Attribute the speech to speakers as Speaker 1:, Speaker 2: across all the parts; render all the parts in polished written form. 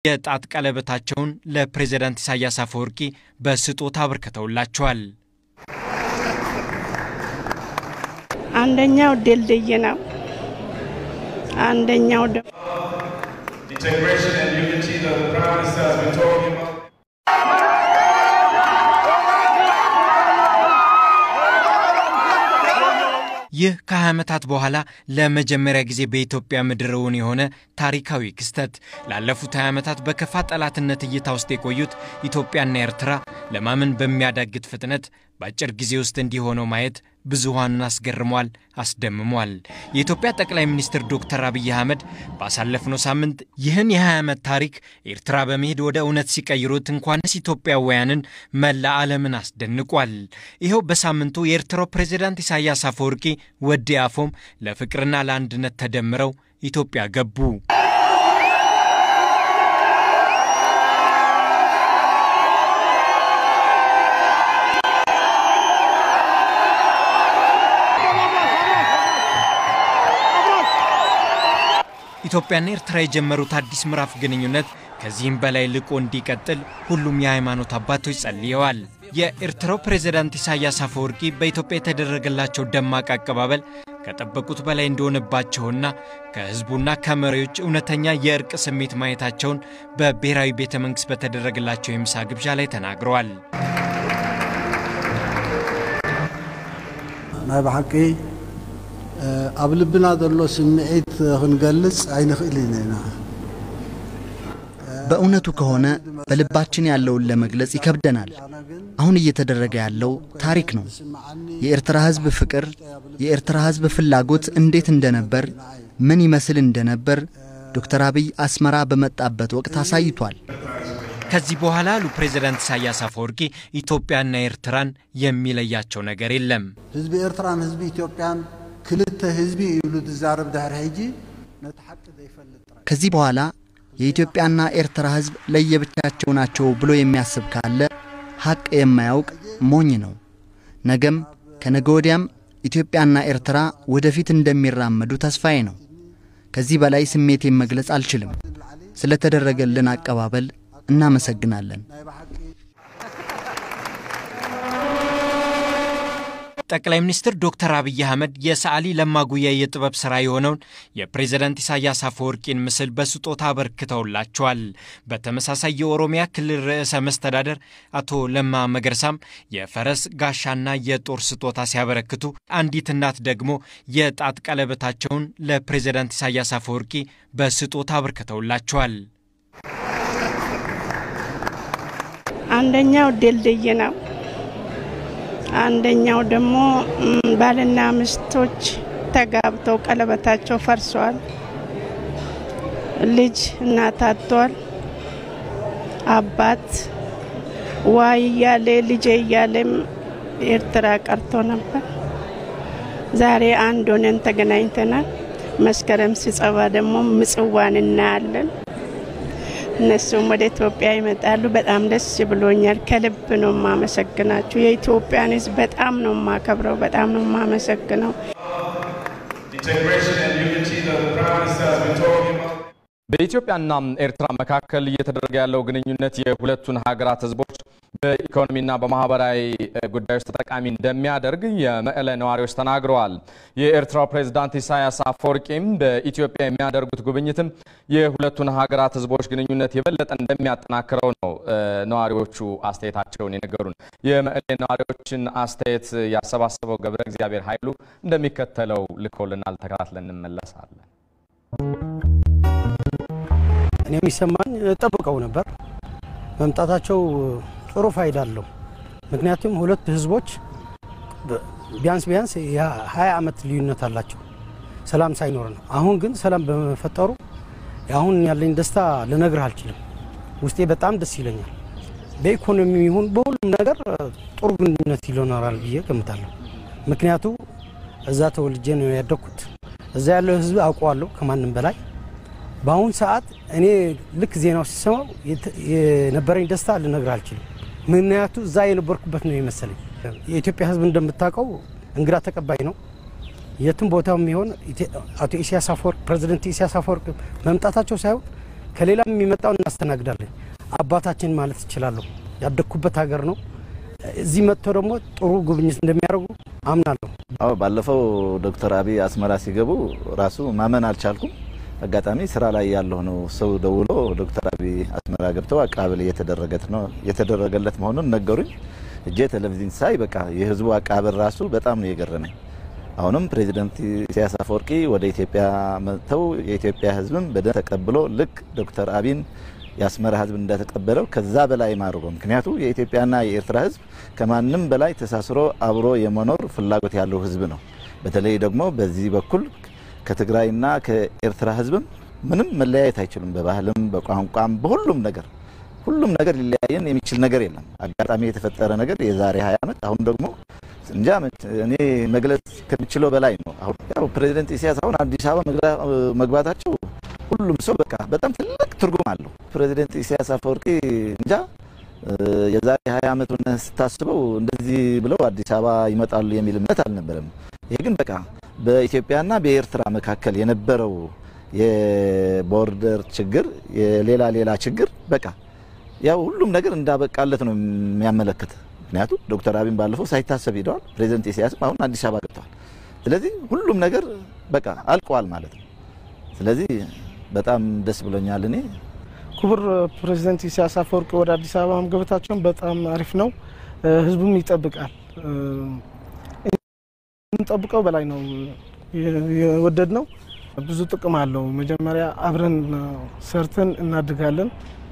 Speaker 1: የጣት ቀለበታቸውን ለፕሬዝዳንት ኢሳያስ አፈወርቂ በስጦታ አበርክተውላቸዋል።
Speaker 2: አንደኛው ድልድይ ነው። አንደኛው
Speaker 3: integration and unity that the Prime Minister has been talking about.
Speaker 1: ይህ ከዓመታት በኋላ ለመጀመሪያ ጊዜ በኢትዮጵያ ምድርውን የሆነ ታሪካዊ ክስተት ላለፉት 20 ዓመታት በከፋ ጠላትነት እይታ ውስጥ የቆዩት ኢትዮጵያና ኤርትራ ለማመን በሚያዳግት ፍጥነት በአጭር ጊዜ ውስጥ እንዲሆነው ማየት ብዙሃኑን አስገርሟል፣ አስደምሟል። የኢትዮጵያ ጠቅላይ ሚኒስትር ዶክተር አብይ አህመድ ባሳለፍነው ሳምንት ይህን የ20 ዓመት ታሪክ ኤርትራ በመሄድ ወደ እውነት ሲቀይሩት እንኳንስ ኢትዮጵያውያንን መላ ዓለምን አስደንቋል። ይሄው በሳምንቱ የኤርትራው ፕሬዝዳንት ኢሳያስ አፈወርቂ ወዲ አፎም ለፍቅርና ለአንድነት ተደምረው ኢትዮጵያ ገቡ። ኢትዮጵያና ኤርትራ የጀመሩት አዲስ ምዕራፍ ግንኙነት ከዚህም በላይ ልቆ እንዲቀጥል ሁሉም የሃይማኖት አባቶች ጸልየዋል። የኤርትራው ፕሬዝዳንት ኢሳያስ አፈወርቂ በኢትዮጵያ የተደረገላቸው ደማቅ አቀባበል ከጠበቁት በላይ እንደሆነባቸውና ከህዝቡና ከመሪዎች እውነተኛ የእርቅ ስሜት ማየታቸውን በብሔራዊ ቤተ መንግስት በተደረገላቸው የምሳ ግብዣ ላይ ተናግረዋል።
Speaker 4: ናባቂ አብልብና ደሎ ስሜት እንገልጽ አይንخيلنا
Speaker 5: በእውነቱ ከሆነ በልባችን ያለውን ለመግለጽ ይከብደናል። አሁን እየተደረገ ያለው ታሪክ ነው። የኤርትራ ህዝብ ፍቅር፣ የኤርትራ ህዝብ ፍላጎት እንዴት እንደነበር ምን ይመስል እንደነበር ዶክተር አብይ አስመራ በመጣበት ወቅት አሳይቷል።
Speaker 1: ከዚህ በኋላ ፕሬዝዳንት ኢሳያስ አፈወርቂ ኢትዮጵያና ኤርትራን የሚለያቸው ነገር የለም።
Speaker 4: ህዝብ ኤርትራን ህዝብ ኢትዮጵያን ክልተ ህዝብ ይብሉ ተዛረብ ዳር ሄጂ ነተሐቅ ዘይፈልጥ
Speaker 5: ከዚህ በኋላ የኢትዮጵያና ኤርትራ ህዝብ ለየብቻቸው ናቸው ብሎ የሚያስብ ካለ ሐቅ የማያውቅ ሞኝ ነው። ነገም ከነገ ወዲያም ኢትዮጵያና ኤርትራ ወደፊት እንደሚራመዱ ተስፋዬ ነው። ከዚህ በላይ ስሜቴን መግለጽ አልችልም። ስለተደረገልን አቀባበል እናመሰግናለን።
Speaker 1: ጠቅላይ ሚኒስትር ዶክተር አብይ አህመድ የሰዓሊ ለማጉያ የጥበብ ሥራ የሆነውን የፕሬዝዳንት ኢሳያስ አፈወርቂን ምስል በስጦታ አበርክተውላቸዋል። በተመሳሳይ የኦሮሚያ ክልል ርዕሰ መስተዳደር አቶ ለማ መገርሳም የፈረስ ጋሻና የጦር ስጦታ ሲያበረክቱ፣ አንዲት እናት ደግሞ የጣት ቀለበታቸውን ለፕሬዝዳንት ኢሳያስ አፈወርቂ በስጦታ አበርክተውላቸዋል።
Speaker 2: አንደኛው ድልድይ ነው። አንደኛው ደግሞ ባልና ሚስቶች ተጋብተው ቀለበታቸው ፈርሷል። ልጅ እናት አጥቷል። አባት ዋይ ያለ ልጅ ያለም ኤርትራ ቀርቶ ነበር። ዛሬ አንድ ሆነን ተገናኝተናል። መስከረም ሲጸባ ደግሞ ምጽዋን እናያለን። እነሱም ወደ ኢትዮጵያ ይመጣሉ። በጣም ደስ ብሎኛል። ከልብ ነው ማመሰግናችሁ። የኢትዮጵያን ህዝብ በጣም ነው ማከብረው፣ በጣም ነው ማመሰግነው።
Speaker 3: Integration and unity that the Prime Minister has been talking about.
Speaker 6: በኢትዮጵያና ኤርትራ መካከል እየተደረገ ያለው ግንኙነት የሁለቱን ሀገራት ህዝቦች በኢኮኖሚና በማህበራዊ ጉዳዮች ተጠቃሚ እንደሚያደርግ የመቀለ ነዋሪዎች ተናግረዋል። የኤርትራው ፕሬዝዳንት ኢሳያስ አፈወርቂም በኢትዮጵያ የሚያደርጉት ጉብኝትም የሁለቱን ሀገራት ህዝቦች ግንኙነት የበለጠ እንደሚያጠናክረው ነው ነዋሪዎቹ አስተያየታቸውን የነገሩን። የመቀለ ነዋሪዎችን አስተያየት ያሰባሰበው ገብረ እግዚአብሔር ኃይሉ እንደሚከተለው ልኮልናል። ተከታትለን እንመለሳለን።
Speaker 7: እኔ የሚሰማኝ ጠብቀው ነበር። መምጣታቸው ጥሩ ፋይዳ አለው። ምክንያቱም ሁለት ህዝቦች ቢያንስ የ20 ዓመት ልዩነት አላቸው ሰላም ሳይኖር ነው። አሁን ግን ሰላም በመፈጠሩ አሁን ያለኝ ደስታ ልነግርህ አልችልም። ውስጤ በጣም ደስ ይለኛል። በኢኮኖሚ ይሁን በሁሉም ነገር ጥሩ ግንኙነት ይኖራል ብዬ ገምታለሁ። ምክንያቱም እዛ ተወልጄ ነው ያደኩት። እዛ ያለው ህዝብ አውቀዋለሁ ከማንም በላይ። በአሁን ሰዓት እኔ ልክ ዜናው ሲሰማው የነበረኝ ደስታ ልነግርህ አልችልም። ምክንያቱም እዛ የነበርኩበት ነው የመሰለኝ። የኢትዮጵያ ህዝብ እንደምታውቀው እንግዳ ተቀባይ ነው። የትም ቦታው የሚሆን አቶ ኢሳያስ አፈወርቂ ፕሬዝዳንት ኢሳያስ አፈወርቂ መምጣታቸው ሳይሆን ከሌላም የሚመጣው እናስተናግዳለን። አባታችን ማለት ይችላል ያደኩበት ሀገር ነው። እዚህ መጥቶ ደግሞ ጥሩ ጉብኝት እንደሚያደርጉ አምናለሁ።
Speaker 8: አዎ ባለፈው ዶክተር አብይ አስመራ ሲገቡ ራሱ ማመን አልቻልኩም። አጋጣሚ ስራ ላይ ያለው ነው ሰው ደውሎ ዶክተር አብይ አስመራ ገብተው አቀባበል እየተደረገለት መሆኑን ነገሩኝ። እጄ ቴሌቪዥን ሳይ በቃ የህዝቡ አቀባበል ራሱ በጣም ነው የገረመኝ። አሁንም ፕሬዝዳንት ኢሳያስ አፈወርቂ ወደ ኢትዮጵያ መጥተው የኢትዮጵያ ህዝብም በደንብ ተቀብሎ ልክ ዶክተር አብይን ያስመራ ህዝብ እንደተቀበለው ከዛ በላይ ማርጎ ምክንያቱ የኢትዮጵያና የኤርትራ ህዝብ ከማንም በላይ ተሳስሮ አብሮ የመኖር ፍላጎት ያለው ህዝብ ነው። በተለይ ደግሞ በዚህ በኩል ከትግራይና ከኤርትራ ህዝብም ምንም መለያየት አይችሉም። በባህልም በቋንቋም በሁሉም ነገር ሊለያየን የሚችል ነገር የለም። አጋጣሚ የተፈጠረ ነገር የዛሬ 20 ዓመት አሁን ደግሞ እንጃ እኔ መግለጽ ከሚችለው በላይ ነው። አሁን ያው ፕሬዝዳንት ኢሳያስ አሁን አዲስ አበባ መግባታቸው ሁሉም ሰው በቃ በጣም ትልቅ ትርጉም አለው። ፕሬዝዳንት ኢሳያስ አፈወርቂ እንጃ የዛሬ 20 ዓመት ስታስበው እንደዚህ ብለው አዲስ አበባ ይመጣሉ የሚል እምነት አልነበረም። ይሄ ግን በቃ በኢትዮጵያና በኤርትራ መካከል የነበረው የቦርደር ችግር የሌላ ችግር በቃ ያው ሁሉም ነገር እንዳበቃለት ነው የሚያመለክት። ምክንያቱም ዶክተር አብይ ባለፈው ሳይታሰብ ሄደዋል። ፕሬዝዳንት ኢሳያስ አሁን አዲስ አበባ ገብተዋል። ስለዚህ ሁሉም ነገር በቃ አልቋል ማለት ነው። ስለዚህ በጣም ደስ ብሎኛል። እኔ
Speaker 9: ክቡር ፕሬዝዳንት ኢሳያስ አፈወርቂ ወደ አዲስ አበባ መግባታቸው በጣም አሪፍ ነው። ህዝቡም ይጠብቃል። እንጠብቀው በላይ ነው የወደድነው። ብዙ ጥቅም አለው። መጀመሪያ አብረን ሰርተን እናድጋለን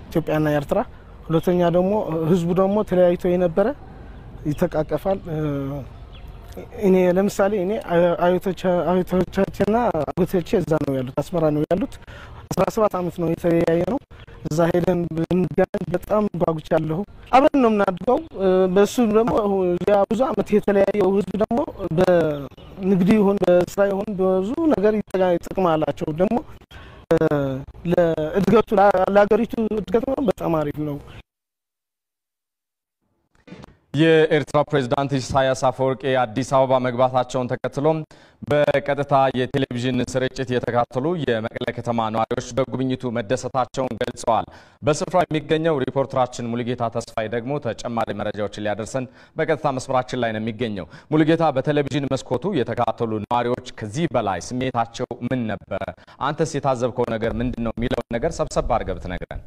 Speaker 9: ኢትዮጵያና ኤርትራ። ሁለተኛ ደግሞ ህዝቡ ደግሞ ተለያይቶ የነበረ ይተቃቀፋል። እኔ ለምሳሌ እኔ አዩቶቻችንና አጎቶቼ እዛ ነው ያሉት፣ አስመራ ነው ያሉት። 17 ዓመት ነው የተለያየ ነው። እዛ ሄደን ብንገናኝ በጣም ጓጉቻለሁ። አብረን ነው የምናድገው። በሱ ደግሞ ያ ብዙ ዓመት የተለያየው ህዝብ ደግሞ በንግድ ይሁን በስራ ይሁን ብዙ ነገር ይጠቅማላቸው። ደግሞ ለእድገቱ ለሀገሪቱ እድገት በጣም አሪፍ ነው።
Speaker 6: የኤርትራ ፕሬዝዳንት ኢሳያስ አፈወርቂ አዲስ አበባ መግባታቸውን ተከትሎ በቀጥታ የቴሌቪዥን ስርጭት የተካተሉ የመቀለ ከተማ ነዋሪዎች በጉብኝቱ መደሰታቸውን ገልጸዋል። በስፍራው የሚገኘው ሪፖርተራችን ሙሉጌታ ተስፋይ ደግሞ ተጨማሪ መረጃዎችን ሊያደርሰን በቀጥታ መስመራችን ላይ ነው የሚገኘው። ሙሉጌታ፣ በቴሌቪዥን መስኮቱ የተካተሉ ነዋሪዎች ከዚህ በላይ ስሜታቸው ምን ነበር? አንተስ የታዘብከው ነገር ምንድነው የሚለው ነገር ሰብሰብ አድርገህ ብትነግረን።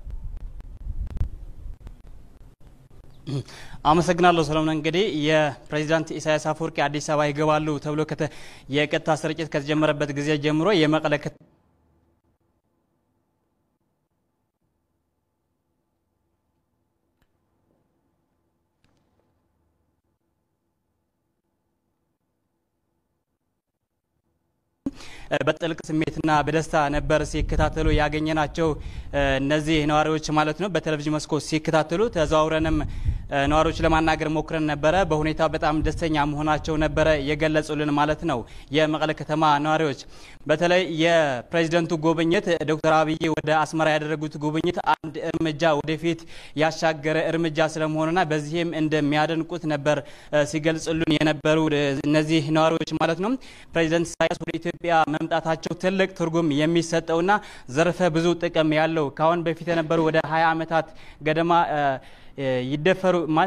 Speaker 10: አመሰግናለሁ ሰለሞን። እንግዲህ የፕሬዝዳንት ኢሳያስ አፈወርቂ አዲስ አበባ ይገባሉ ተብሎ የቀጥታ ስርጭት ከተጀመረበት ጊዜ ጀምሮ የመቀለ በጥልቅ ስሜትና በደስታ ነበር ሲከታተሉ ያገኘናቸው እነዚህ ነዋሪዎች ማለት ነው። በቴሌቪዥን መስኮት ሲከታተሉ ተዛውረንም ነዋሪዎች ለማናገር ሞክረን ነበረ። በሁኔታ በጣም ደስተኛ መሆናቸው ነበረ የገለጹልን ማለት ነው። የመቀለ ከተማ ነዋሪዎች በተለይ የፕሬዝዳንቱ ጉብኝት ዶክተር አብይ ወደ አስመራ ያደረጉት ጉብኝት አንድ እርምጃ ወደፊት ያሻገረ እርምጃ ስለመሆኑና በዚህም እንደሚያደንቁት ነበር ሲገልጹልን የነበሩ እነዚህ ነዋሪዎች ማለት ነው። ፕሬዝዳንት ኢሳያስ ወደ ኢትዮጵያ መምጣታቸው ትልቅ ትርጉም የሚሰጠውና ዘርፈ ብዙ ጥቅም ያለው ካሁን በፊት የነበሩ ወደ 20 ዓመታት ገደማ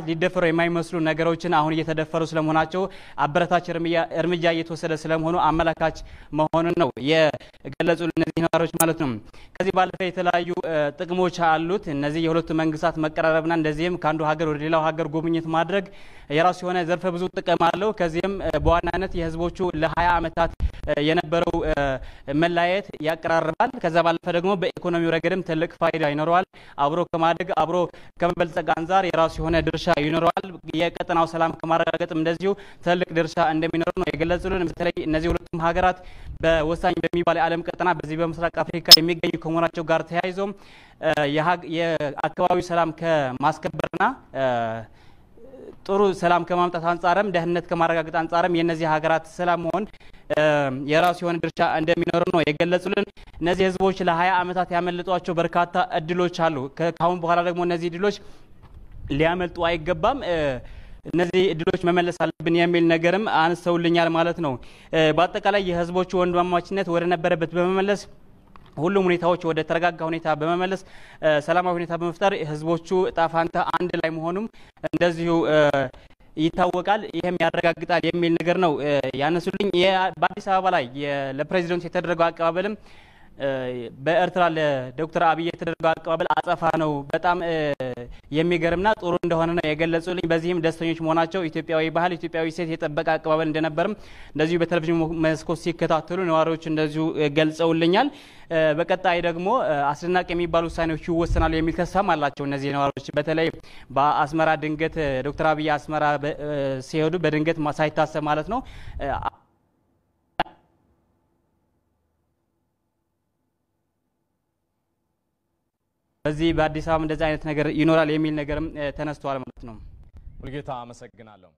Speaker 10: ሊደፈሩ የማይመስሉ ነገሮችን አሁን እየተደፈሩ ስለመሆናቸው አበረታች እርምጃ እየተወሰደ ስለመሆኑ አመላካች መሆኑን ነው የገለጹልን እነዚህ ነዋሪዎች ማለት ነው። ከዚህ ባለፈ የተለያዩ ጥቅሞች አሉት። እነዚህ የሁለቱ መንግስታት መቀራረብና እንደዚህም ከአንዱ ሀገር ወደ ሌላው ሀገር ጉብኝት ማድረግ የራሱ የሆነ ዘርፈ ብዙ ጥቅም አለው። ከዚህም በዋናነት የህዝቦቹ ለ20 ዓመታት የነበረው መላየት ያቀራርባል። ከዛ ባለፈ ደግሞ በኢኮኖሚው ረገድም ትልቅ ፋይዳ ይኖረዋል። አብሮ ከማደግ አብሮ ከመበልጸግ አንፃር የራሱ የሆነ ድርሻ ይኖረዋል። የቀጠናው ሰላም ከማረጋገጥም እንደዚሁ ትልቅ ድርሻ እንደሚኖር ነው የገለጹልን። በተለይ እነዚህ ሁለቱም ሀገራት በወሳኝ በሚባል የዓለም ቀጠና በዚህ በምስራቅ አፍሪካ የሚገኙ ከመሆናቸው ጋር ተያይዞ የአካባቢው ሰላም ከማስከበርና ጥሩ ሰላም ከማምጣት አንፃርም ደህንነት ከማረጋገጥ አንፃርም የነዚህ ሀገራት ሰላም መሆን የራሱ የሆነ ድርሻ እንደሚኖር ነው የገለጹልን። እነዚህ ህዝቦች ለ20 ዓመታት ያመለጧቸው በርካታ እድሎች አሉ። ከአሁን በኋላ ደግሞ እነዚህ እድሎች ሊያመልጡ አይገባም። እነዚህ እድሎች መመለስ አለብን የሚል ነገርም አንስተውልኛል ማለት ነው። በአጠቃላይ የህዝቦቹ ወንድማማችነት ወደ ነበረበት በመመለስ ሁሉም ሁኔታዎች ወደ ተረጋጋ ሁኔታ በመመለስ ሰላማዊ ሁኔታ በመፍጠር ህዝቦቹ ጣፋንታ አንድ ላይ መሆኑም እንደዚሁ ይታወቃል። ይሄም ያረጋግጣል የሚል ነገር ነው ያነሱልኝ። በአዲስ አበባ ላይ ለፕሬዚደንት የተደረገው አቀባበልም በኤርትራ ለዶክተር አብይ የተደረገው አቀባበል አጸፋ ነው በጣም የሚገርምና ጥሩ እንደሆነ ነው የገለጹልኝ። በዚህም ደስተኞች መሆናቸው ኢትዮጵያዊ ባህል ኢትዮጵያዊ ሴት የጠበቀ አቀባበል እንደነበርም እንደዚሁ በቴሌቪዥን መስኮት ሲከታተሉ ነዋሪዎች እንደዚሁ ገልጸውልኛል። በቀጣይ ደግሞ አስደናቂ የሚባሉ ውሳኔዎች ይወሰናሉ የሚል ተስፋም አላቸው እነዚህ ነዋሪዎች። በተለይ በአስመራ ድንገት ዶክተር አብይ አስመራ ሲሄዱ በድንገት ሳይታሰብ ማለት ነው በዚህ በአዲስ አበባ እንደዚህ አይነት ነገር ይኖራል የሚል ነገርም ተነስቷል ማለት ነው።
Speaker 6: ሙልጌታ አመሰግናለሁ።